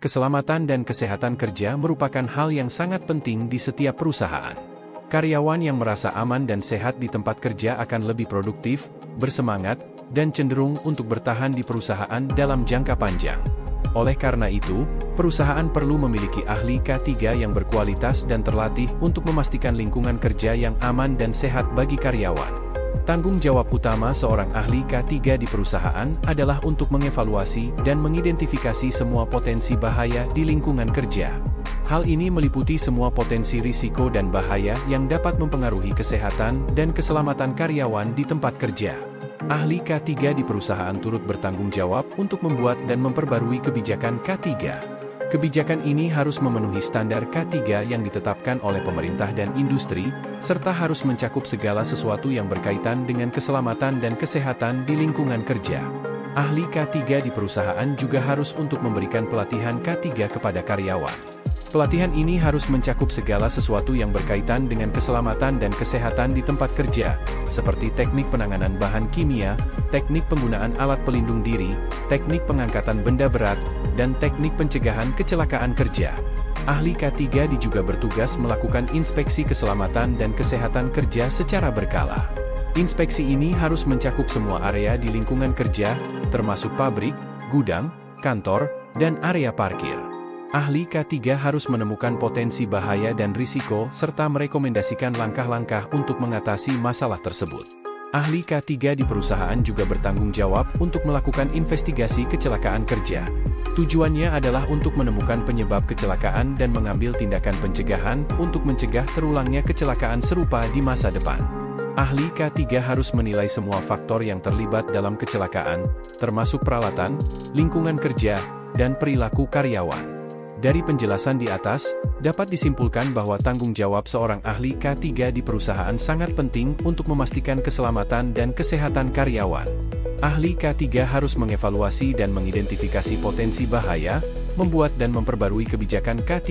Keselamatan dan kesehatan kerja merupakan hal yang sangat penting di setiap perusahaan. Karyawan yang merasa aman dan sehat di tempat kerja akan lebih produktif, bersemangat, dan cenderung untuk bertahan di perusahaan dalam jangka panjang. Oleh karena itu, perusahaan perlu memiliki ahli K3 yang berkualitas dan terlatih untuk memastikan lingkungan kerja yang aman dan sehat bagi karyawan. Tanggung jawab utama seorang ahli K3 di perusahaan adalah untuk mengevaluasi dan mengidentifikasi semua potensi bahaya di lingkungan kerja. Hal ini meliputi semua potensi risiko dan bahaya yang dapat mempengaruhi kesehatan dan keselamatan karyawan di tempat kerja. Ahli K3 di perusahaan turut bertanggung jawab untuk membuat dan memperbarui kebijakan K3. Kebijakan ini harus memenuhi standar K3 yang ditetapkan oleh pemerintah dan industri, serta harus mencakup segala sesuatu yang berkaitan dengan keselamatan dan kesehatan di lingkungan kerja. Ahli K3 di perusahaan juga harus untuk memberikan pelatihan K3 kepada karyawan. Pelatihan ini harus mencakup segala sesuatu yang berkaitan dengan keselamatan dan kesehatan di tempat kerja, seperti teknik penanganan bahan kimia, teknik penggunaan alat pelindung diri, teknik pengangkatan benda berat, dan teknik pencegahan kecelakaan kerja. Ahli K3 juga bertugas melakukan inspeksi keselamatan dan kesehatan kerja secara berkala. Inspeksi ini harus mencakup semua area di lingkungan kerja, termasuk pabrik, gudang, kantor, dan area parkir. Ahli K3 harus menemukan potensi bahaya dan risiko serta merekomendasikan langkah-langkah untuk mengatasi masalah tersebut. Ahli K3 di perusahaan juga bertanggung jawab untuk melakukan investigasi kecelakaan kerja. Tujuannya adalah untuk menemukan penyebab kecelakaan dan mengambil tindakan pencegahan untuk mencegah terulangnya kecelakaan serupa di masa depan. Ahli K3 harus menilai semua faktor yang terlibat dalam kecelakaan, termasuk peralatan, lingkungan kerja, dan perilaku karyawan. Dari penjelasan di atas, dapat disimpulkan bahwa tanggung jawab seorang ahli K3 di perusahaan sangat penting untuk memastikan keselamatan dan kesehatan karyawan. Ahli K3 harus mengevaluasi dan mengidentifikasi potensi bahaya, membuat dan memperbarui kebijakan K3,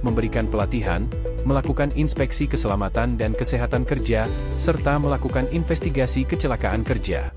memberikan pelatihan, melakukan inspeksi keselamatan dan kesehatan kerja, serta melakukan investigasi kecelakaan kerja.